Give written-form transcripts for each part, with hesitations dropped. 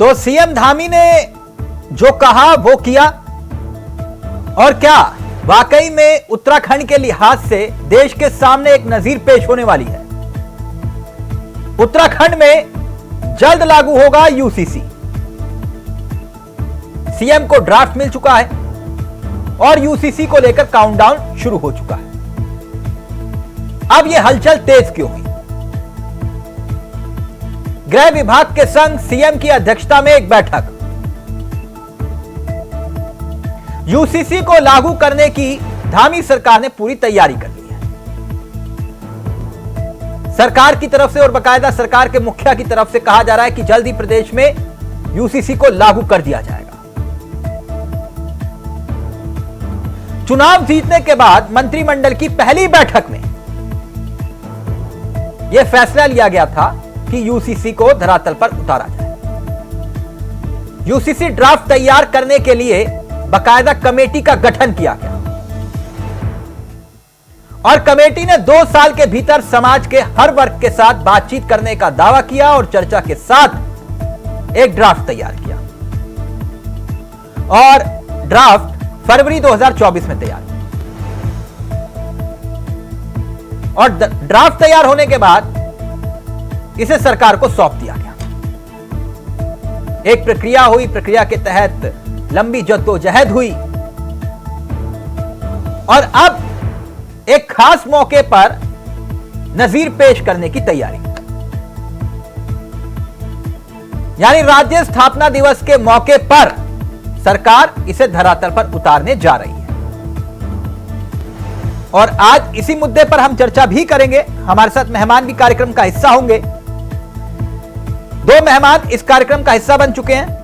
तो सीएम धामी ने जो कहा वो किया, और क्या वाकई में उत्तराखंड के लिहाज से देश के सामने एक नजीर पेश होने वाली है। उत्तराखंड में जल्द लागू होगा यूसीसी। सीएम को ड्राफ्ट मिल चुका है और यूसीसी को लेकर काउंटडाउन शुरू हो चुका है। अब यह हलचल तेज क्यों हुई? गृह विभाग के संग सीएम की अध्यक्षता में एक बैठक। यूसीसी को लागू करने की धामी सरकार ने पूरी तैयारी कर ली है। सरकार की तरफ से और बाकायदा सरकार के मुखिया की तरफ से कहा जा रहा है कि जल्द ही प्रदेश में यूसीसी को लागू कर दिया जाएगा। चुनाव जीतने के बाद मंत्रिमंडल की पहली बैठक में यह फैसला लिया गया था कि यूसीसी को धरातल पर उतारा जाए। यूसीसी ड्राफ्ट तैयार करने के लिए बाकायदा कमेटी का गठन किया गया और कमेटी ने 2 साल के भीतर समाज के हर वर्ग के साथ बातचीत करने का दावा किया और चर्चा के साथ एक ड्राफ्ट तैयार किया और ड्राफ्ट फरवरी 2024 में तैयार हुआ। और ड्राफ्ट तैयार होने के बाद इसे सरकार को सौंप दिया गया। एक प्रक्रिया हुई, प्रक्रिया के तहत लंबी जद्दोजहद हुई और अब एक खास मौके पर नजीर पेश करने की तैयारी, यानी राज्य स्थापना दिवस के मौके पर सरकार इसे धरातल पर उतारने जा रही है। और आज इसी मुद्दे पर हम चर्चा भी करेंगे। हमारे साथ मेहमान भी कार्यक्रम का हिस्सा होंगे। 2 मेहमान इस कार्यक्रम का हिस्सा बन चुके हैं।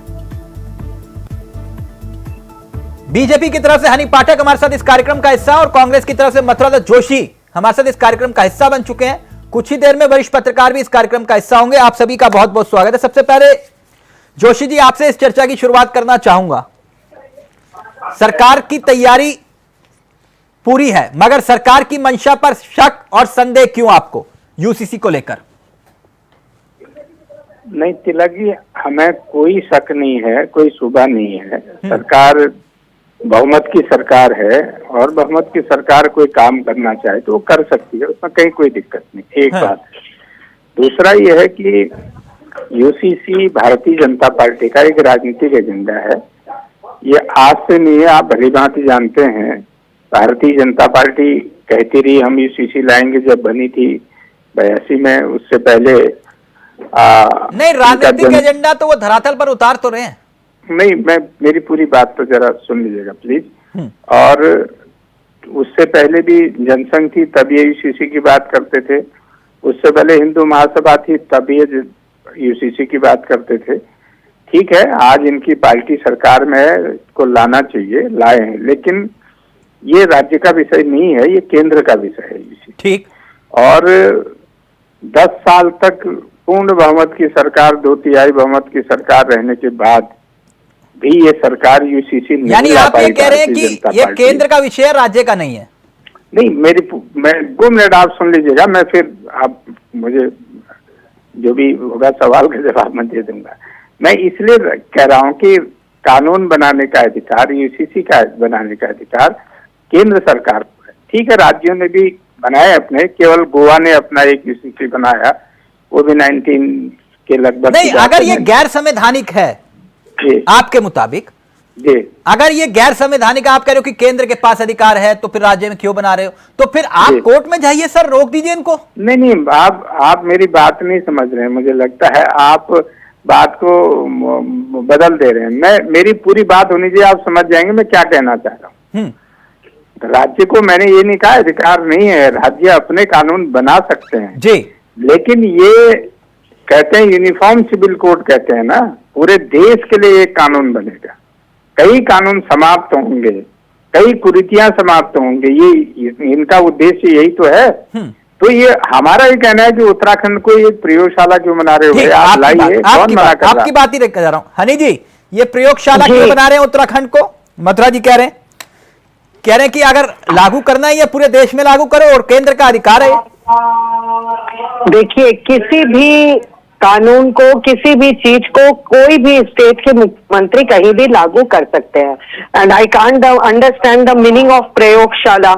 बीजेपी की तरफ से हनी पाठक हमारे साथ इस कार्यक्रम का हिस्सा और कांग्रेस की तरफ से मथुरा दत्त जोशी हमारे साथ इस कार्यक्रम का हिस्सा बन चुके हैं। कुछ ही देर में वरिष्ठ पत्रकार भी इस कार्यक्रम का हिस्सा होंगे। आप सभी का बहुत बहुत स्वागत है। सबसे पहले जोशी जी, आपसे इस चर्चा की शुरुआत करना चाहूंगा। सरकार की तैयारी पूरी है, मगर सरकार की मंशा पर शक और संदेह क्यों आपको यूसीसी को लेकर? नहीं तिलक जी, हमें कोई शक नहीं है, कोई शुबा नहीं है। सरकार बहुमत की सरकार है और बहुमत की सरकार कोई काम करना चाहे तो वो कर सकती है, उसमें कहीं कोई दिक्कत नहीं। एक बात। दूसरा ये है कि यूसीसी भारतीय जनता पार्टी का एक राजनीतिक एजेंडा है। ये आज से नहीं है, आप भली भांति जानते हैं। भारतीय जनता पार्टी कहती रही हम यूसीसी लाएंगे, जब बनी थी 82 में, उससे पहले नहीं, राजनीतिक एजेंडा तो वो धरातल पर उतार तो रहे हैं। नहीं, मेरी पूरी बात तो जरा सुन लीजिएगा प्लीज। और उससे पहले भी जनसंघ थी, तब ये यूसीसी की बात करते थे। उससे पहले हिंदू महासभा थी, तब ये यूसीसी की बात करते थे। ठीक है, आज इनकी पार्टी सरकार में है, इसको लाना चाहिए, लाए हैं, लेकिन ये राज्य का विषय नहीं है, ये केंद्र का विषय है यूसीसी। ठीक। और 10 साल तक पूर्ण बहुमत की सरकार, 2/3 बहुमत की सरकार रहने के बाद भी ये सरकार यूसीसी नहीं, यानी आप ये कह रहे हैं कि ये केंद्र का विषय है, राज्य का नहीं है? नहीं, मैं 2 मिनट आप सुन लीजिएगा, मैं फिर आप मुझे जो भी होगा सवाल का जवाब मैं दे दूंगा। मैं इसलिए कह रहा हूं कि कानून बनाने का अधिकार, यूसीसी का बनाने का अधिकार केंद्र सरकार को है। ठीक है, राज्यों ने भी बनाए अपने, केवल गोवा ने अपना एक यूसीसी बनाया, वो भी 19 के लगभग। नहीं, अगर ये गैर संवैधानिक है आपके मुताबिक, जी, अगर ये गैर संवैधानिक आप कह रहे हो कि केंद्र के पास अधिकार है, तो फिर राज्य में क्यों बना रहे हो? तो फिर आप कोर्ट में जाइए सर, रोक दीजिए इनको। नहीं, आप मेरी बात नहीं समझ रहे हैं। मुझे लगता है आप बात को बदल दे रहे हैं। मेरी पूरी बात होनी चाहिए, आप समझ जाएंगे मैं क्या कहना चाह रहा हूँ। राज्य को मैंने ये नहीं कहा अधिकार नहीं है, राज्य अपने कानून बना सकते हैं जी, लेकिन ये कहते हैं यूनिफॉर्म सिविल कोड कहते हैं ना, पूरे देश के लिए एक कानून बनेगा। कई कानून समाप्त होंगे, कई कुरीतियां समाप्त होंगे, ये इनका उद्देश्य यही तो है। तो ये हमारा ही कहना है कि उत्तराखंड को एक प्रयोगशाला क्यों बना रहे हो? आप लाइए, कौन मना कर रहा है? आपकी बात ही लेकर जा रहा हूँ हनी जी, ये प्रयोगशाला क्यों बना रहे हैं उत्तराखंड को? मथुरा जी कह रहे हैं कि अगर लागू करना है ये पूरे देश में लागू करो और केंद्र का अधिकार है। देखिए, किसी भी कानून को, किसी भी चीज को कोई भी स्टेट के मुख्यमंत्री कहीं भी लागू कर सकते हैं। And I can't understand the meaning of प्रयोगशाला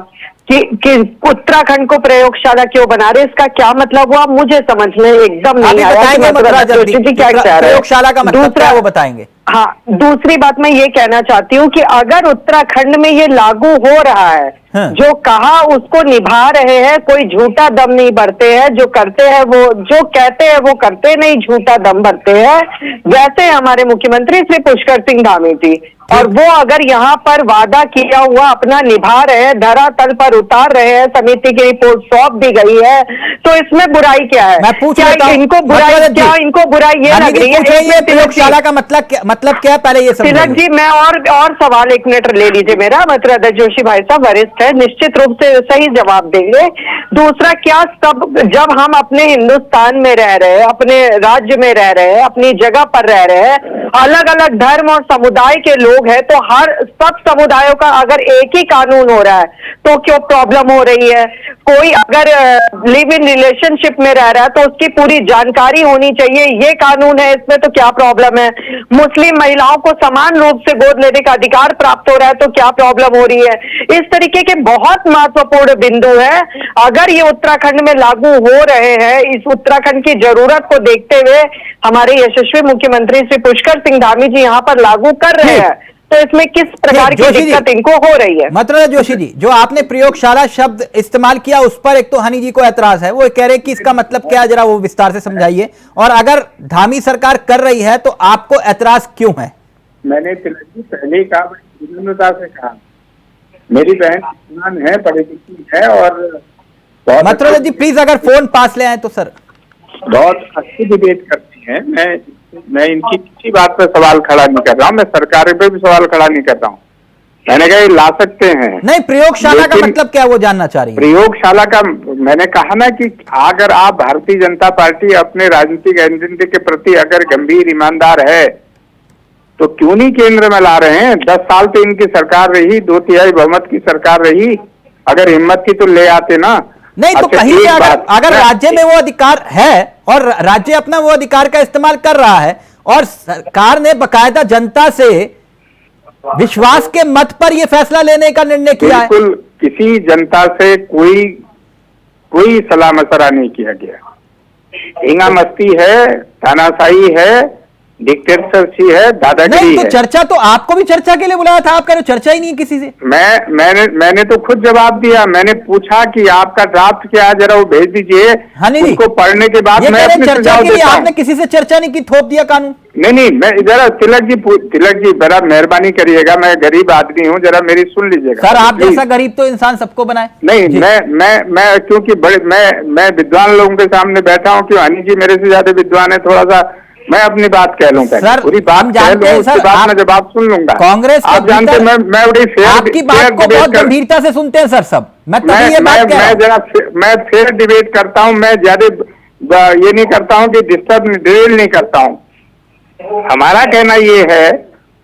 कि उत्तराखंड को प्रयोगशाला क्यों बना रहे, इसका क्या मतलब हुआ मुझे समझ में एकदम नहीं आया। बताएंगे मथुरा जोशी जी क्या कह रहे हैं, प्रयोगशाला का मतलब क्या है वो बताएंगे। हाँ, दूसरी बात मैं ये कहना चाहती हूँ कि अगर उत्तराखंड में ये लागू हो रहा है, हाँ। जो कहा उसको निभा रहे हैं, कोई झूठा दम नहीं भरते हैं, जो करते हैं वो, जो कहते हैं वो करते नहीं, झूठा दम भरते हैं, वैसे हमारे मुख्यमंत्री श्री पुष्कर सिंह धामी जी, और वो अगर यहाँ पर वादा किया हुआ अपना निभा रहे हैं, धरातल पर उतार रहे हैं, समिति की रिपोर्ट सौंप दी गई है, तो इसमें बुराई क्या है? मैं पूछ क्या इनको बुराई, क्या इनको बुराई ये लग रही है? प्रयोगशाला का मतलब क्या है, पहले ये समझिए। तिलक जी, मैं और सवाल 1 मिनट ले लीजिए मेरा। मथुरा जोशी भाई साहब वरिष्ठ है, निश्चित रूप से सही जवाब देंगे। दूसरा, क्या जब हम अपने हिंदुस्तान में रह रहे हैं, अपने राज्य में रह रहे हैं, अपनी जगह पर रह रहे हैं, अलग अलग धर्म और समुदाय के लोग हैं, तो सब समुदायों का अगर एक ही कानून हो रहा है तो क्यों प्रॉब्लम हो रही है? कोई अगर लिव इन रिलेशनशिप में रह रहा है तो उसकी पूरी जानकारी होनी चाहिए, ये कानून है, इसमें तो क्या प्रॉब्लम है? मुस्लिम महिलाओं को समान रूप से गोद लेने का अधिकार प्राप्त हो रहा है तो क्या प्रॉब्लम हो रही है? इस तरीके के बहुत महत्वपूर्ण बिंदु है। अगर ये उत्तराखंड में लागू हो रहे हैं, इस उत्तराखंड की जरूरत को देखते हुए हमारे यशस्वी मुख्यमंत्री श्री पुष्कर सिंह धामी जी यहाँ पर लागू कर रहे हैं, तो इसमें किस प्रकार की दिक्कत इनको हो रही है? मथुरा जोशी जी, जो आपने प्रयोगशाला शब्द इस्तेमाल किया उस पर एक तो हनी जी को ऐतराज है, वो कह रहे हैं कि इसका मतलब क्या है, जरा वो विस्तार से समझाइए। और अगर धामी सरकार कर रही है तो आपको ऐतराज क्यों है? मैंने तिलक जी पहले ही कहा, विनम्रता से कहा, मेरी बहन किसान है, पढ़ी लिखी है और मथुरा जी प्लीज अगर फोन पास ले आए तो सर। बहुत अच्छी डिबेट करती हैं। मैं इनकी किसी बात पर सवाल खड़ा नहीं कर रहा हूँ, मैं सरकार पे भी सवाल खड़ा नहीं कर रहा हूँ। मैंने कहा ये ला सकते हैं। नहीं, प्रयोगशाला का मतलब क्या वो जानना चाह रही है। प्रयोगशाला का मैंने कहा ना कि अगर आप भारतीय जनता पार्टी अपने राजनीतिक एजेंडे के प्रति अगर गंभीर ईमानदार है तो क्यों नहीं केंद्र में ला रहे हैं? 10 साल तो इनकी सरकार रही, 2/3 बहुमत की सरकार रही, अगर हिम्मत की तो ले आते ना। नहीं तो कहीं से अगर राज्य में वो अधिकार है और राज्य अपना वो अधिकार का इस्तेमाल कर रहा है और सरकार ने बकायदा जनता से विश्वास के मत पर यह फैसला लेने का निर्णय किया है। बिल्कुल किसी जनता से कोई सलाह मशवरा नहीं किया गया। हिंगा मस्ती है, तानाशाही है, डिक्टेटरशिप है, दादागिरी है। तो चर्चा तो आपको भी चर्चा के लिए बुलाया था, आप कह रहे हो चर्चा ही नहीं किसी से। मैंने तो खुद जवाब दिया। मैंने पूछा कि आपका ड्राफ्ट क्या है, जरा वो भेज दीजिए। उसको पढ़ने के बाद मैं अपने सुझाव देता हूं। आपने किसी से चर्चा नहीं की, थोप दिया कानून। नहीं, मैं जरा तिलक जी बड़ा मेहरबानी करिएगा, मैं गरीब आदमी हूँ, जरा मेरी सुन लीजिएगा। सर आप जैसा गरीब तो इंसान सबको बनाए। नहीं, मैं क्योंकि मैं विद्वान लोगों के सामने बैठा हूँ, क्यों हनी जी मेरे से ज्यादा विद्वान है, थोड़ा सा मैं अपनी बात कह लूं, सर पूरी बात कह लूं, उसके बाद मैं जवाब सुन लूंगा। कांग्रेस आप जानते मैं बड़ी फेयर, आपकी बात को बहुत गंभीरता से सुनते हैं सर सब। मैं फेयर डिबेट करता हूं, मैं ज्यादा ये नहीं करता हूं कि डिस्टर्ब ड्रिल नहीं करता हूं। हमारा कहना ये है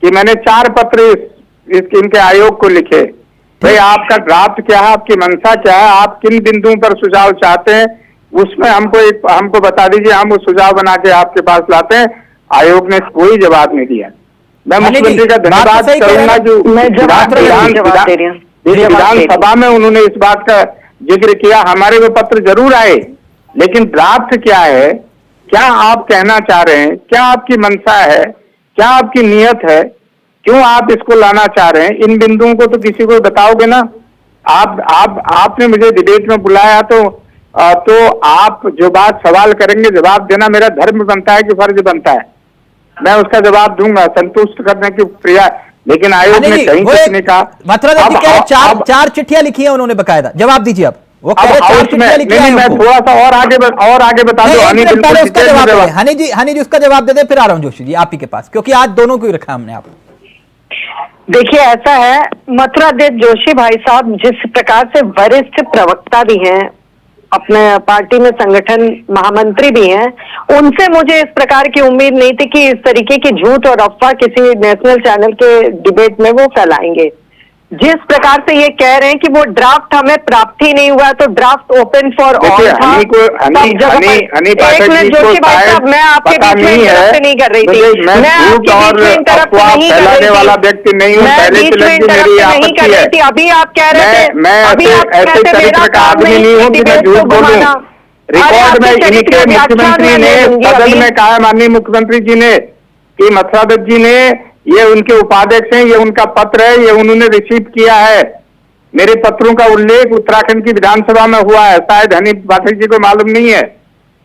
कि मैंने 4 पत्र इनके आयोग को लिखे। भाई आपका ड्राफ्ट क्या है, आपकी मंशा क्या है, आप किन बिंदुओं पर सुझाव चाहते हैं, उसमें हमको बता दीजिए, हम वो सुझाव बना के आपके पास लाते हैं। आयोग ने कोई जवाब नहीं दिया। मैं मुख्यमंत्री का धन्यवाद करूंगा जो विधानसभा में उन्होंने इस बात का जिक्र किया। हमारे वो पत्र जरूर आए, लेकिन ड्राफ्ट क्या है, क्या आप कहना चाह रहे हैं, क्या आपकी मंशा है, क्या आपकी नियत है, क्यों आप इसको लाना चाह रहे हैं, इन बिंदुओं को तो किसी को बताओगे ना। आपने मुझे डिबेट में बुलाया तो आप जो बात सवाल करेंगे जवाब देना मेरा धर्म बनता है कि फर्ज बनता है, मैं उसका जवाब दूंगा, संतुष्ट करने की क्रिया। लेकिन आयोग ने कहीं कुछ नहीं कहा। मतलब चार चिट्ठियां लिखी है उन्होंने बकायदा, जवाब दीजिए आप। वो कह रहे 4 चिट्ठियां लिखी है। मैं थोड़ा सा और आगे बता दूं। हनी जी उसका जवाब दे दे, फिर आ रहा हूं जोशी जी आप ही के पास, क्योंकि आज दोनों को ही रखा हमने। आप देखिए, ऐसा है मथुरा जोशी भाई साहब जिस प्रकार से वरिष्ठ प्रवक्ता भी हैं, अपने पार्टी में संगठन महामंत्री भी हैं, उनसे मुझे इस प्रकार की उम्मीद नहीं थी कि इस तरीके की झूठ और अफवाह किसी नेशनल चैनल के डिबेट में वो फैलाएंगे। जिस प्रकार से ये कह रहे हैं कि वो ड्राफ्ट हमें प्राप्त ही नहीं हुआ, तो ड्राफ्ट ओपन फॉर ऑल था। हनी पाठक जी को शायद मैं आपके बीच में इंटरप्ट नहीं कर रही थी, मैं आपके बीच में इंटरप्ट नहीं कर रही थी, वाला व्यक्ति नहीं हूँ, पहले बीच में इंटरप्ट नहीं कर रही थी। अभी आप कह रहे थे, अभी आप कह रहे थे मेरा काम नहीं है डिबेट को घुमाना। रिकॉर्ड में इनके मुख्यमंत्री ने सदन में कहा, माननीय मुख्यमंत्री जी ने, कि मथुरा दत्त जी ने, ये उनके उपाध्यक्ष हैं, ये उनका पत्र है, ये उन्होंने रिसीव किया है। मेरे पत्रों का उल्लेख उत्तराखंड की विधानसभा में हुआ है, शायद हनी पाठक जी को मालूम नहीं है।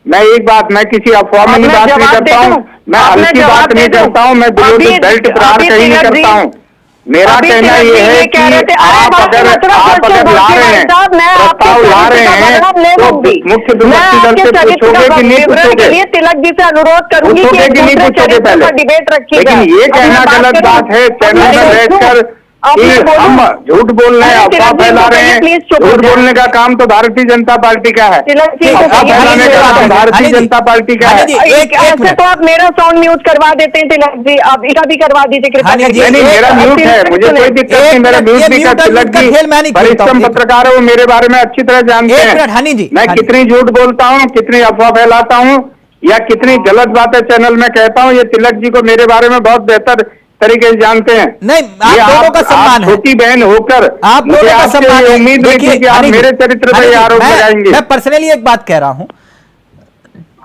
मैं एक बात, मैं किसी अफवाह में बात नहीं करता हूँ, मैं हल्की बात नहीं करता हूँ, मैं बिलो बेल्ट प्रहार कहीं नहीं करता हूँ। मेरा कहना ये है कि आप अगर ला रहे हैं, प्रस्ताव ला रहे हैं, तो मुख्य विपक्षी दल से पूछोगे कि नहीं पूछोगे? तिलक जी से अनुरोध करूंगी कि नहीं पूछोगे पहले, डिबेट रखिएगा। लेकिन ये कहना गलत बात है चैनल में बैठकर कि हम झूठ बोल रहे हैं, अफवाह फैला रहे हैं। झूठ बोलने का काम तो भारतीय जनता पार्टी का है, अफवाह फैलाने का काम भारतीय जनता पार्टी का है। ऐसे तो आप मेरा साउंड म्यूट करवा देते हैं तिलक जी, आप इसका भी करवा दीजिए कृपया। नहीं, मेरा म्यूट है, मुझे कोई दिक्कत नहीं, मेरा म्यूट भी कर। तिलक जी परिश्रम पत्रकार है, वो मेरे बारे में अच्छी तरह जानते हैं मैं कितनी झूठ बोलता हूँ, कितनी अफवाह फैलाता हूँ, या कितनी गलत बातें चैनल में कहता हूँ। ये तिलक जी को मेरे बारे में बहुत बेहतर तरीके से जानते हैं। नहीं, आप दोनों का सम्मान है, छोटी बहन होकर आप दोनों का सम्मान है। उम्मीद नहीं थी कि आप मेरे चरित्र पर आरोप लगाएंगे। मैं पर्सनली एक बात कह रहा हूं,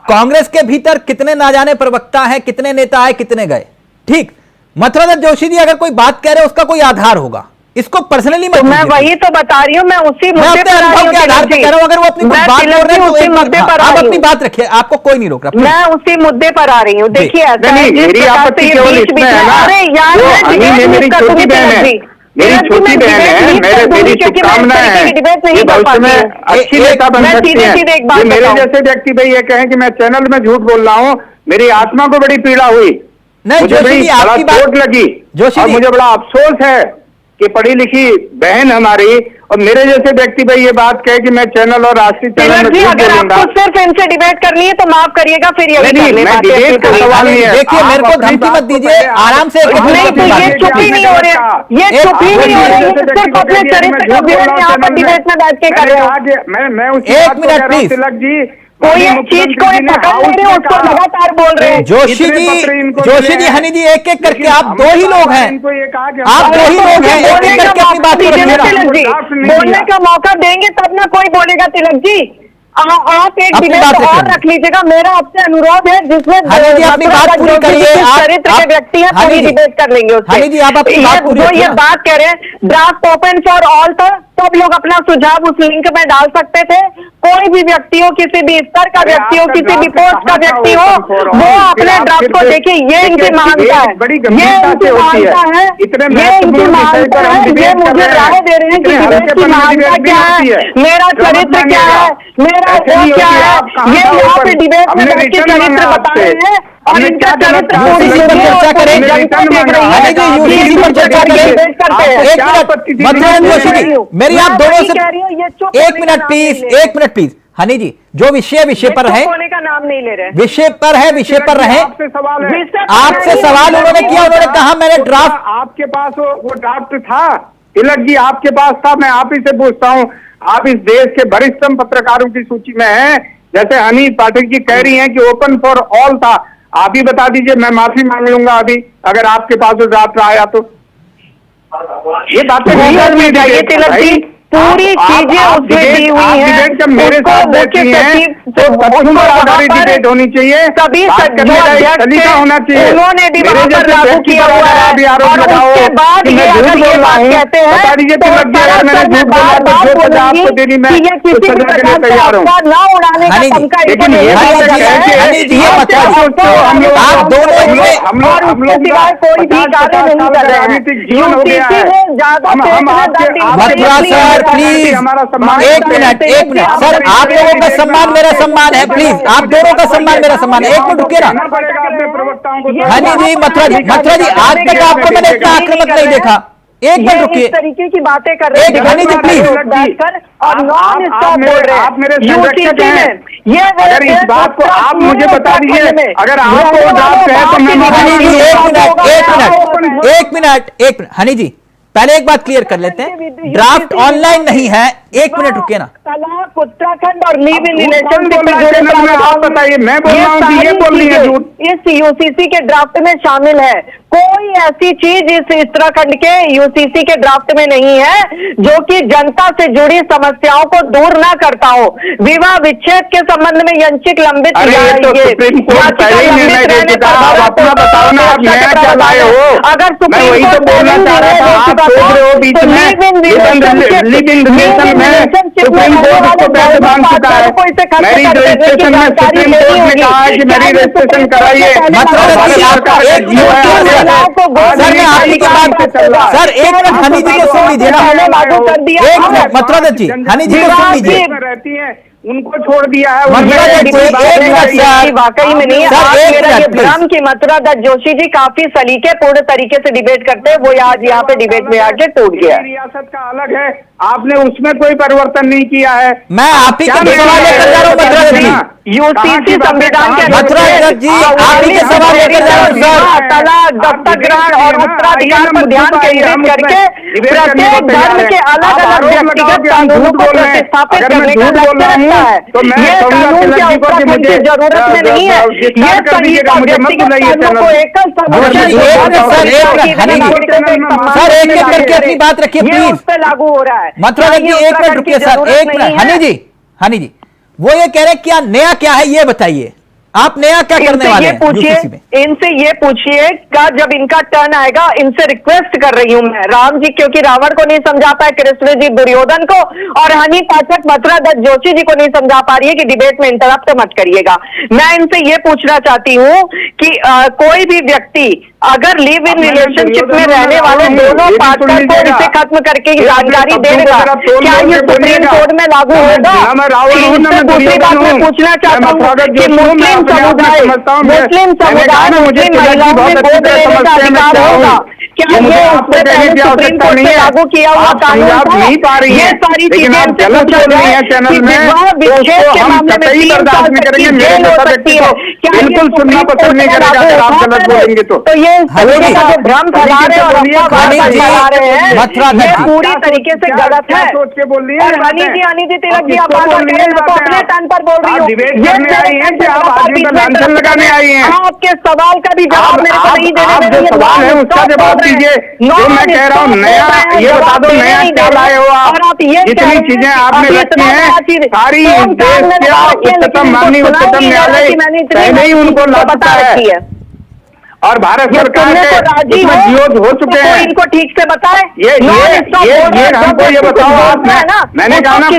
कांग्रेस के भीतर कितने ना जाने प्रवक्ता हैं, कितने नेता आए, कितने गए, ठीक। मथुरा दत्त जोशी जी अगर कोई बात कह रहे हैं, उसका कोई आधार होगा, इसको पर्सनली तो मैं वही तो बता रही हूँ, मैं उसी मुद्दे पर आ रही हूँ। अगर वो अपनी बात बोल रहे हैं तो एक मुद्दे पर आप अपनी बात रखिए, आपको कोई नहीं रोक रहा। मैं उसी मुद्दे पर आ रही हूँ। देखिए, मेरी आपत्ति केवल इसमें है ना, मेरी छोटी बहन है, मेरी छोटी बहन है, मेरी शुभकामनाएं हैं कि भविष्य में अच्छी नेता बन सकती है। मेरे जैसे व्यक्ति भाई ये कहें कि मैं चैनल में झूठ बोल रहा हूँ, मेरी आत्मा को बड़ी पीड़ा हुई, मुझे बड़ी चोट लगी, और मुझे बड़ा अफसोस है कि पढ़ी लिखी बहन हमारी और मेरे जैसे व्यक्ति भाई ये बात कहे कि मैं चैनल और राष्ट्रीय चैनल में अगर आपको सिर्फ इनसे डिबेट करनी है तो माफ करिएगा, फिर ये डिबेट का सवाल नहीं है। देखिए, मेरे को धमकी मत दीजिए, आराम से। ये चुप ही नहीं हो रहे, ये चुप ही नहीं हो रहे, सिर्फ अपने चरित्र का विवरण यहाँ पर डिबेट में बैठ के कर रहे हैं। मैं उसी बात को कह रहा हूं तिलक जी, कोई एक चीज को पकड़ ले रहे हैं, उसको लगातार बोल रहे हैं। जोशी जी, हनी जी, एक एक करके आप दो ही लोग हैं, आप दो ही लोग हैं, एक एक करके अपनी बात करिए। बोलने का मौका देंगे तब ना कोई बोलेगा। तिलक जी, आप एक डिबेट और रख लीजिएगा, मेरा आपसे अनुरोध है, जिसमें अपनी बात पूरी करिए। चरित्र के व्यक्ति हैं, पूरी डिबेट कर लेंगे उससे। ये बात कह रहे हैं ड्राफ्ट ओपन फॉर ऑल था, सब लोग अपना सुझाव उस लिंक में डाल सकते थे। कोई भी व्यक्ति हो, किसी भी स्तर का व्यक्ति हो, किसी भी पोस्ट का व्यक्ति हो, वो अपने ड्राफ्ट को देखिए। ये इनकी महानता है, ये इनकी महानता है, ये इनकी महानता है। ये मुझे राय दे रहे हैं कि डिबेट की महानता क्या है, मेरा चरित्र क्या है, मेरा वो क्या है, ये यहाँ पे डिबेट में बैठ के चरित्र बता रहे हैं। और इनका चरित्र पूरी चर्चा करें, जनता देख रही है, मेरी आप दोनों से एक मिनट प्लीज। हनी जी, जो विषय पर है, होने का नाम नहीं ले रहे, विषय पर है, विषय पर रहे। आपसे सवाल उन्होंने किया, उन्होंने कहा मैंने ड्राफ्ट, आपके पास वो ड्राफ्ट था तिलक जी, आपके पास था। मैं आप ही से पूछता हूँ, आप इस देश के वरिष्ठतम पत्रकारों की सूची में हैं, जैसे हनी पाठक जी कह रही हैं कि ओपन फॉर ऑल था। आप ही बता दीजिए, मैं माफी मांग लूंगा अभी अगर आपके पास वो ड्राफ्ट आया तो। ये बातें नहीं चाहिए तिलक जी, पूरी चीजें उसमें दी हुई है। जब मेरे साथ बैठी हैं तो डिबेट होनी चाहिए, सभी सलीका होना चाहिए। उन्होंने भी वहां पर लागू किया हुआ है, और उसके बाद ये अगर ये बात कहते हैं तो आपको देनी, मैं ये किसी भी प्रकार से अफवाह ना उड़ाने का धमका इनको आप दोनों और उसके सिवाय कोई भी कार्य नहीं कर रहे हैं। यूसीसी में ज्यादा प्लीज हमारा सम्मान, एक मिनट सर, आप लोगों का सम्मान मेरा सम्मान है, प्लीज आप दोनों का सम्मान मेरा सम्मान है। एक मिनट रुकिए ना हनी जी, मथुरा जी, आज तक आपको मैंने इतना आक्रामक नहीं देखा। एक मिनट रुकिए, तरीके की बातें कर रहे हैं हनी जी प्लीज, बैठकर और नॉन स्टॉप बोल रहे हैं। आप मेरे संरक्षक हैं, अगर इस बात को आप मुझे बता दीजिए, अगर आपको ड्राफ्ट है तो मैं एक मिनट हनी जी, पहले एक बात क्लियर कर लेते हैं, ड्राफ्ट ऑनलाइन नहीं है। एक मिनट रुकिए ना। तलाक, उत्तराखंड और लिव इन रिलेशनशिप आप बताइए, मैं बोल रहा हूँ कि ये बोल रही है झूठ। इस यूसीसी के ड्राफ्ट में शामिल है। कोई ऐसी चीज इस उत्तराखंड के यूसीसी के ड्राफ्ट में नहीं है जो कि जनता से जुड़ी समस्याओं को दूर ना करता हो। विवाह विच्छेद के संबंध में याचिका लंबित अगर सुप्रीम कोर्ट सर एक मिनट हनी जी को सुन लीजिए ना, लागू कर दिया। एक मिनट मथुरा जी, हनी जी को सुन लीजिए। रहती है उनको छोड़ दिया है। वाकई में नहीं है। मेरा ये भ्रम की मथुरा दत्त जोशी जी काफी सलीकेपूर्ण तरीके से डिबेट करते हैं, वो आज यहाँ पे डिबेट में आके टूट गया। रियासत का अलग है, आपने उसमें कोई परिवर्तन नहीं किया है। मैं आप ही का सवाल लेकर जा रहा हूँ मथुरा जी। यूसीसी संविधान के मथुरा जी आप ही के सवाल लेकर जा रहा हूँ सर। तलाक, दत्तक ग्रहण और उत्तराधिकार पर ध्यान केंद्रित करके प्रत्येक धर्म के अलग अलग व्यक्तिगत कानूनों को प्रतिस्थापित करने का लक्ष्य रखता है। ये कानून क्या उत्तराखंड की जरूरत में नहीं है। ये संहिता व्यक्तिगत कानूनों को एकल सर एक एक करके अपनी बात रखिए प्लीज। उस पर लागू हो रहा है। मथुरा जी एक मिनट रुकिए सर, एक मिनट। हनी जी वो ये कह रहे हैं क्या नया क्या है ये बताइए, आप नया क्या करने वाले हैं यूसीसी में? इनसे ये पूछिए का जब इनका टर्न आएगा, इनसे रिक्वेस्ट कर रही हूं मैं। राम जी क्योंकि रावण को नहीं समझा पाए, कृष्ण जी दुर्योधन को, और हनी पाठक मथुरा दत्त जोशी जी को नहीं समझा पा रही है कि डिबेट में इंटरप्ट मत करिएगा। मैं इनसे ये पूछना चाहती हूँ कि कोई भी व्यक्ति अगर लिव इन रिलेशनशिप में रहने वाले दोनों पार्टनर को इसे खत्म करके जानकारी देगा, क्या ये सुप्रीम कोर्ट में लागू होगा? दूसरी बात मैं पूछना चाहता हूँ कि मुस्लिम समुदाय मुस्लिम महिलाओं में गोद लेने का अधिकार होगा, क्या ये उससे पहले सुप्रीम कोर्ट में लागू किया हुआ कानून था? ये सारी चीजें हमसे पूछा जाए कि विवाह विच्छेद के मामले में 3 साल तक की जेल हो सकती है, क्या ये सुप्रीम कोर्ट में लागू होगा? तो ये भ्रम फैला रहे और फैला रहे हैं, ये पूरी तरीके से गलत है। सोच के बोल रही है हनी जी तिलक जी आप अपने टर्न पर बोल रही हो, लगाने आई है। आपके सवाल का भी जवाब मेरे को नहीं देने सवाल है उसका जवाब दीजिए। जो मैं कह रहा हूँ नया, ये बता दो नया क्या लाए हो आप? जितनी चीजें आपने रखी हैं सारी देश के उच्चतम माननीय उच्चतम न्यायालय पहले ही उनको लाता है और भारत सरकार के विरोध हो चुके हैं। इनको ठीक से बताए ये हमको ये बताओ आप, मैंने कहा ना आप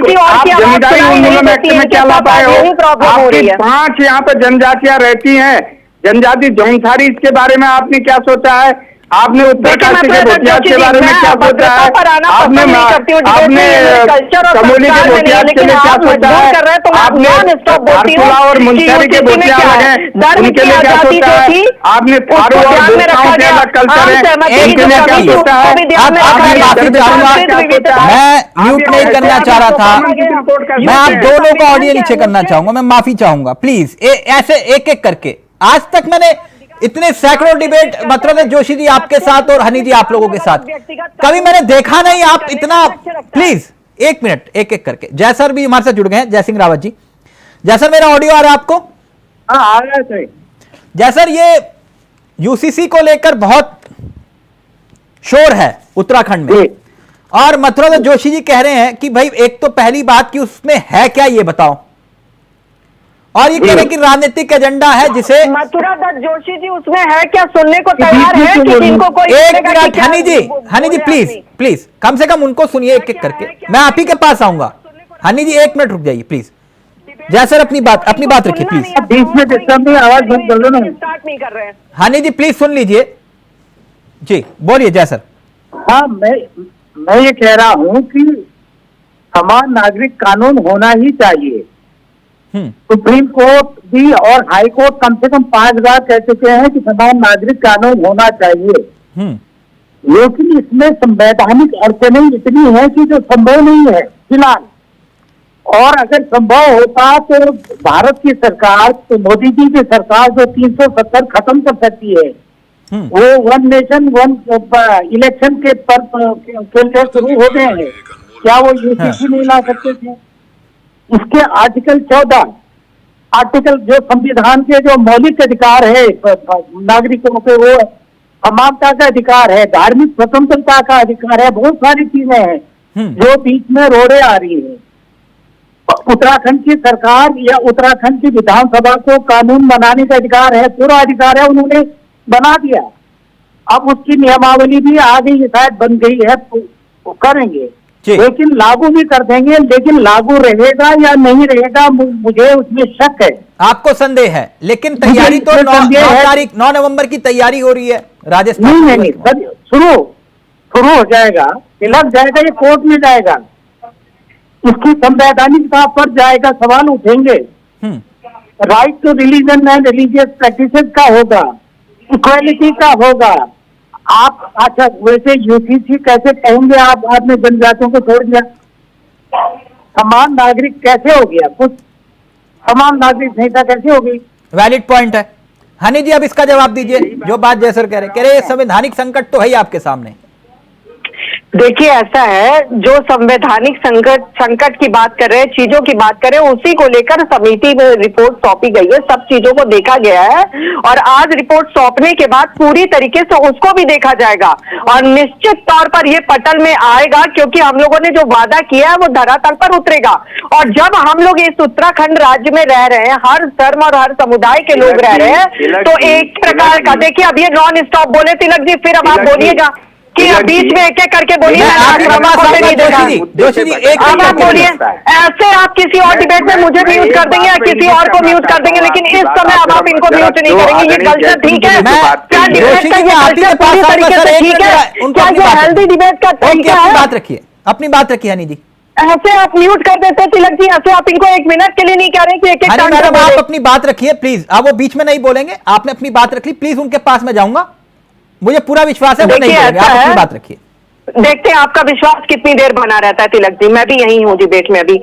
जमींदारी उन्मूलन एक्ट में क्या ला पाए हो? आपकी 5 यहाँ पे जनजातियां रहती हैं, जनजाति जौनसारी, इसके बारे में आपने क्या सोचा है? आपने उत्तरकाशी के भोटियात के बारे में क्या सोचा है? आपने चमोली के भोटियात के लिए क्या सोचा है? आपने धारचूला और मुंशियारी के भोटियात हैं, उनके लिए क्या सोचा है? आपने थारू और गोरखाओं के अलग कल्चर है, उनके लिए क्या सोचा है? मैं म्यूट नहीं करना चाह रहा था, मैं आप दोनों का ऑडियो नीचे करना चाहूंगा, मैं माफी चाहूंगा प्लीज। ऐसे एक एक करके आज तक मैंने इतने सैकड़ों डिबेट मथुरा दत्त जोशी जी आपके साथ और हनी जी आप लोगों के साथ कभी मैंने देखा नहीं आप इतना। प्लीज एक मिनट एक एक करके। जय सर भी हमारे साथ जुड़ गए हैं, जय सिंह रावत जी। जय सर मेरा ऑडियो आ रहा है आपको? हाँ आ रहा है। जय सर ये यूसीसी को लेकर बहुत शोर है उत्तराखंड में और मथुरा दत्त जोशी जी कह रहे हैं कि भाई एक तो पहली बात कि उसमें है क्या ये बताओ, और ये कह रहे हैं कि राजनीतिक एजेंडा है जिसे मथुरा दत्त जोशी जी उसमें है क्या सुनने को तैयार है कि इनको कोई एक मिनट हनी जी प्लीज कम से कम उनको सुनिए एक एक करके। मैं आप ही के पास आऊंगा। हनी जी 1 मिनट रुक जाइए प्लीज। जय सर अपनी बात रखिए प्लीज। बीच में डिस्टर्ब नहीं, आवाज बंद कर दो ना। स्टार्ट नहीं कर रहे हैं। हनी जी प्लीज सुन लीजिए जी, बोलिए जय सर। हाँ मैं ये कह रहा हूँ कि समान नागरिक कानून होना ही चाहिए। सुप्रीम कोर्ट भी और हाई कोर्ट कम से कम 5 बार कह चुके हैं कि समान नागरिक कानून होना चाहिए, लेकिन इसमें संवैधानिक अड़चनें इतनी हैं कि जो संभव नहीं है फिलहाल। और अगर संभव होता तो भारत की सरकार, तो मोदी जी की सरकार जो 370 खत्म कर सकती है, वो वन नेशन वन इलेक्शन के लिए शुरू हो गए हैं, क्या वो यूसीसी नहीं ला सकते थे? इसके आर्टिकल 14 आर्टिकल जो संविधान के जो मौलिक अधिकार है नागरिकों के, वो समानता का अधिकार है, धार्मिक स्वतंत्रता का अधिकार है, बहुत सारी चीजें हैं जो बीच में रोड़े आ रही है। उत्तराखंड की सरकार या उत्तराखंड की विधानसभा को कानून बनाने का अधिकार है, पूरा अधिकार है, उन्होंने बना दिया। अब उसकी नियमावली भी आ गई है, शायद बन गई है, तो करेंगे, लेकिन लागू भी कर देंगे, लेकिन लागू रहेगा या नहीं रहेगा मुझे उसमें शक है। आपको संदेह है, लेकिन तैयारी तो 9 नवंबर की तैयारी हो रही है राजस्थान। नहीं, शुरू हो जाएगा, लग जाएगा, ये कोर्ट में जाएगा, इसकी संवैधानिकता पर जाएगा, सवाल उठेंगे। Right to religion and religious practices का होगा, इक्वालिटी का होगा। आप अच्छा वैसे यूसीसी कैसे कहेंगे? आपने जनजातियों को छोड़ दिया, समान नागरिक कैसे हो गया? कुछ समान नागरिक संहिता कैसे हो गई? वैलिड पॉइंट है। हनी जी, अब इसका जवाब दीजिए, जो बात जयसर कह रहे संवैधानिक संकट तो है ही आपके सामने। देखिए, ऐसा है, जो संवैधानिक संकट की बात कर रहे हैं, चीजों की बात कर रहे हैं, उसी को लेकर समिति में रिपोर्ट सौंपी गई है, सब चीजों को देखा गया है और आज रिपोर्ट सौंपने के बाद पूरी तरीके से उसको भी देखा जाएगा और निश्चित तौर पर ये पटल में आएगा, क्योंकि हम लोगों ने जो वादा किया है वो धरातल पर उतरेगा। और जब हम लोग इस उत्तराखंड राज्य में रह रहे हैं, हर धर्म और हर समुदाय के लोग रह रहे हैं, तो एक प्रकार का, देखिए अब ये नॉन स्टॉप बोले तिलक जी, फिर अब आप बोलिएगा कि बीच में एक एक करके बोलिए, जोशी जी एक आप बोलिए। ऐसे आप किसी और डिबेट में मुझे म्यूट कर देंगे या किसी और को म्यूट कर देंगे, लेकिन इस समय अब आप इनको म्यूट नहीं करेंगे। ये कल्चर ठीक है क्या? डिबेट का ये कल्चर पूरी तरीके से ठीक है क्या? ये हेल्दी डिबेट का तरीका है? बात रखिए, अपनी बात रखिए हनी जी। ऐसे आप म्यूट कर देते तिलक जी, ऐसे आप इनको 1 मिनट के लिए नहीं कह रहे कि एक मैडम आप अपनी बात रखिए प्लीज। आप वो बीच में नहीं बोलेंगे, आपने अपनी बात रख ली, प्लीज उनके पास में जाऊंगा, मुझे पूरा विश्वास है वो नहीं बोलेंगे। आप अपनी बात रखिए। देखते हैं आपका विश्वास कितनी देर बना रहता है तिलक जी। मैं भी यही हूँ डिबेट में अभी।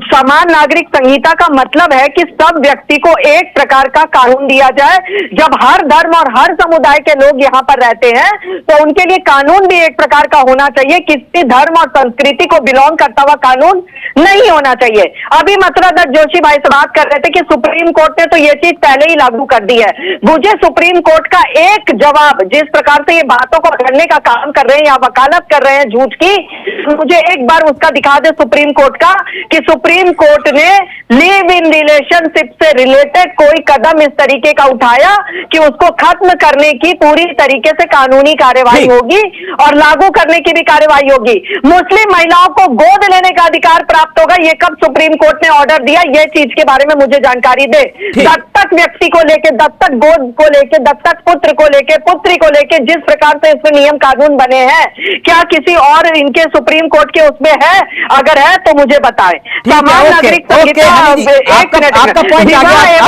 समान नागरिक संहिता का मतलब है कि सब व्यक्ति को एक प्रकार का कानून दिया जाए। जब हर धर्म और हर समुदाय के लोग यहाँ पर रहते हैं तो उनके लिए कानून भी एक प्रकार का होना चाहिए। किसी धर्म और संस्कृति को बिलोंग करता हुआ कानून नहीं होना चाहिए। अभी मथुरा दत्त जोशी भाई से बात कर रहे थे कि सुप्रीम कोर्ट ने तो ये चीज पहले ही लागू कर दी है। मुझे सुप्रीम कोर्ट का एक जवाब, जिस प्रकार से ये बातों को पकड़ने का काम कर रहे हैं या वकालत कर रहे हैं झूठ की, मुझे एक बार उसका दिखा दे सुप्रीम कोर्ट का कि सुप्रीम कोर्ट ने लिव इन रिलेशनशिप से रिलेटेड कोई कदम इस तरीके का उठाया कि उसको खत्म करने की पूरी तरीके से कानूनी कार्यवाही होगी और लागू करने की भी कार्यवाही होगी। मुस्लिम महिलाओं को गोद लेने का अधिकार प्राप्त होगा। ये कब सुप्रीम कोर्ट ने ऑर्डर दिया? ये चीज के बारे में मुझे जानकारी दे। दत्तक व्यक्ति को लेके, दत्तक गोद को लेके, दत्तक पुत्र को लेके, पुत्री को लेके जिस प्रकार से इसमें नियम कानून बने हैं, क्या किसी और इनके सुप्रीम कोर्ट के उसमें है? अगर है तो मुझे बताएं। समान नागरिक संहिता आपका पॉइंट आ गया।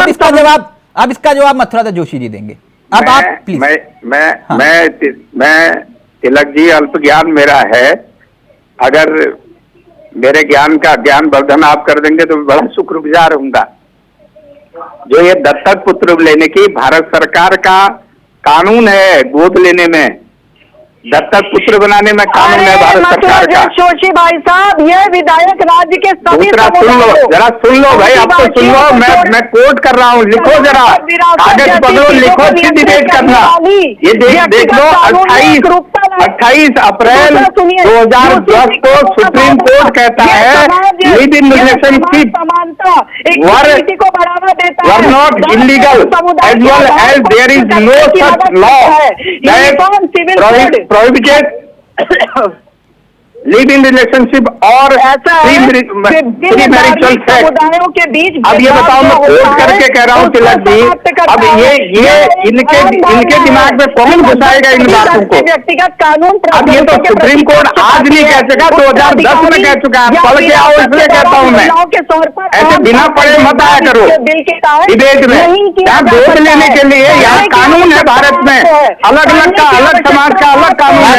अब इसका जवाब मथुरा दत्त जोशी जी देंगे। अब आप प्लीज। मैं तिलक जी, अल्प ज्ञान मेरा है, अगर मेरे ज्ञान वर्धन आप कर देंगे तो बड़ा शुक्रगुजार होऊंगा। जो ये दत्तक पुत्र लेने की भारत सरकार का कानून है, गोद लेने में, दत्तक पुत्र बनाने में कानून है भारत सरकार का। जोशी भाई साहब, ये विधायक राज्य के सभी जरा सुन लो भाई, अब तो सुन लो। मैं कोट कर रहा हूँ, लिखो जरा, कागज पकड़ो, लिखो, फिर डिबेट करना। ये देख लो, 28 अप्रैल 2010 को सुप्रीम कोर्ट कहता है live in relationship were not illegal as well as there is no such law that prohibited live in relationship और प्री मैरिटल सेक्स। अब ये बताओ, मैं कोट करके कह रहा हूँ तिलक जी, अब ये इनके दिमाग में कौन घुसाएगा इन बातों को? व्यक्तिगत कानून अब ये तो सुप्रीम कोर्ट आज नहीं कह सका, 2010 में कह चुका है। पढ़ के आओ, इसलिए कहता हूँ मैं, ऐसे बिना पढ़े मत आया करो डिबेट में। यहाँ गोद लेने के लिए यहाँ कानून है भारत में, अलग अलग का, अलग समाज का अलग कानून है।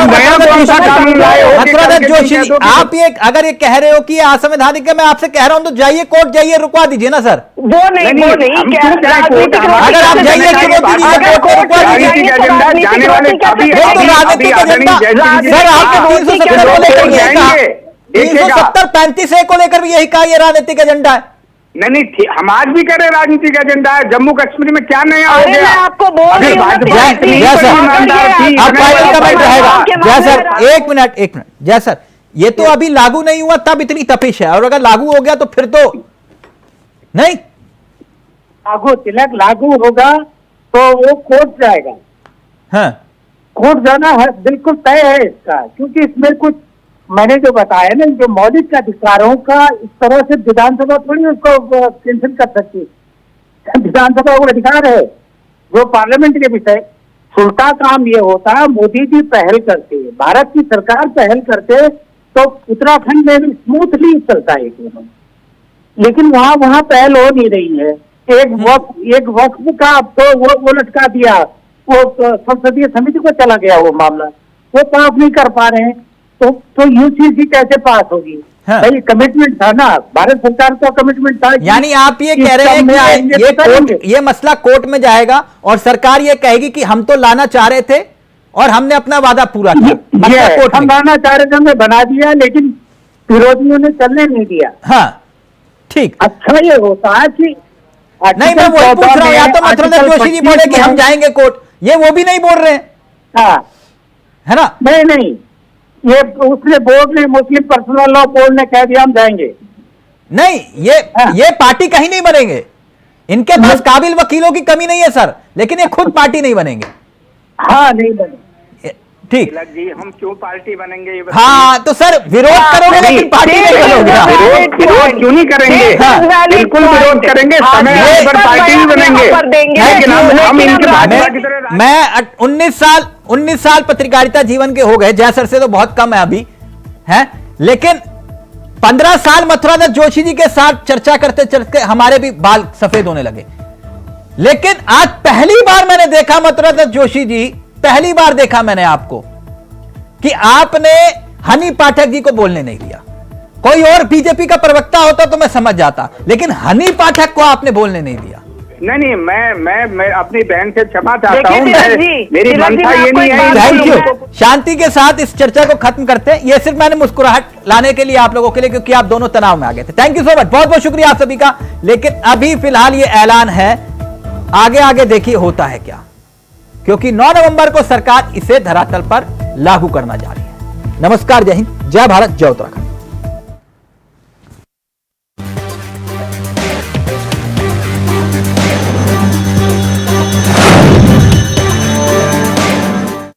नया कौन सा कानून लाए मथुरा जोशी जी, आप ये अगर ये कह रहे हो कि ये असंवैधानिक है, मैं आपसे कह रहा हूं तो जाइए कोर्ट, जाइए, रुकवा दीजिए ना सर। वो नहीं अगर आप जाइए चुनौती दीजिए कोर्ट को, रुकवा दीजिए। जाने वाले ये तो राजनीतिक एजेंडा सर, आपने 370 को लेकर यही कहा, 370 35 को लेकर भी यही कहा ये राजनीतिक एजेंडा है। नहीं, हम आज भी कह रहे राजनीतिक एजेंडा है। जम्मू कश्मीर में क्या नया हो गया? मैं आपको बोल रही हूँ, जय सर, अब फाइनल कमेंट रहेगा। जय सर, एक मिनट जय सर, ये तो अभी लागू नहीं हुआ तब इतनी तपिश है, और अगर लागू हो गया तो फिर तो नहीं तिलक लागू होगा तो वो कोर्ट जाएगा। हाँ, कोर्ट जाना है, बिल्कुल तय है इसका, क्योंकि इसमें कुछ मैंने जो बताया ना, जो मौलिक अधिकारों का इस तरह से विधानसभा थोड़ी उसको कैंसिल कर सकती है। विधानसभा को अधिकार है जो पार्लियामेंट के विषय। उल्टा काम ये होता है, मोदी जी पहल करते हैं, भारत की सरकार पहल करते तो उत्तराखंड में भी स्मूथली चलता है, लेकिन वहाँ पहल हो नहीं रही है। एक वक्फ का तो वो लटका दिया, वो संसदीय समिति को चला गया वो मामला, वो पास नहीं कर पा रहे हैं, तो यूसीसी कैसे पास होगी? हाँ। भाई कमिटमेंट था ना, भारत सरकार का कमिटमेंट था। यानी आप ये कह रहे हैं कि ये मसला कोर्ट में जाएगा और सरकार ये कहेगी कि हम तो लाना चाह रहे थे और हमने अपना वादा पूरा किया, कोर्ट हम लाना चाह रहे थे, हमने बना दिया, लेकिन विरोधियों ने चलने नहीं दिया। हाँ, ठीक। अच्छा ये होता है कि नहीं, मैं वही पूछ रहा हूं, या तो मथुरा जोशी जी बोले कि हम जाएंगे कोर्ट, ये वो भी नहीं बोल रहे हैं। हाँ, है ना? नहीं, ये उसने बोर्ड ने, मुस्लिम पर्सनल लॉ बोर्ड ने कह दिया हम जाएंगे। नहीं, ये पार्टी कहीं नहीं बनेंगे, इनके पास काबिल वकीलों की कमी नहीं है सर, लेकिन ये खुद पार्टी नहीं बनेंगे। हाँ, नहीं बनेंगे। ठीक जी, हम क्यों पार्टी बनेंगे ये? हाँ, तो सर विरोध करोगे लेकिन पार्टी नहीं बनोगे। विरोध क्यों नहीं करेंगे? हाँ, बिल्कुल विरोध करेंगे, समय पर पार्टी ही बनेंगे। लेकिन हम इनके बाद मैं 19 साल पत्रकारिता जीवन के हो गए, जय सर से तो बहुत कम है अभी, है, लेकिन 15 साल मथुरा जोशी जी के साथ चर्चा करते चलते हमारे भी बाल सफेद होने लगे। लेकिन आज पहली बार मैंने देखा मथुरा जोशी जी, पहली बार देखा मैंने आपको कि आपने हनी पाठक जी को बोलने नहीं दिया। कोई और बीजेपी का प्रवक्ता होता तो मैं समझ जाता, लेकिन हनी पाठक को आपने बोलने नहीं दिया। नहीं, मैं अपनी बहन से क्षमा चाहता हूं, मेरी मनसा ये नहीं है। Thank you. शांति के साथ इस चर्चा को खत्म करते हैं। ये सिर्फ मैंने मुस्कुराहट लाने के लिए आप लोगों के लिए, क्योंकि आप दोनों तनाव में आ गए थे। थैंक यू सो मच, बहुत बहुत शुक्रिया आप सभी का। लेकिन अभी फिलहाल ये ऐलान है, आगे देखिए होता है क्या, क्योंकि 9 नवंबर को सरकार इसे धरातल पर लागू करना जा रही है। नमस्कार, जय हिंद, जय भारत, जय उत्तराखंड।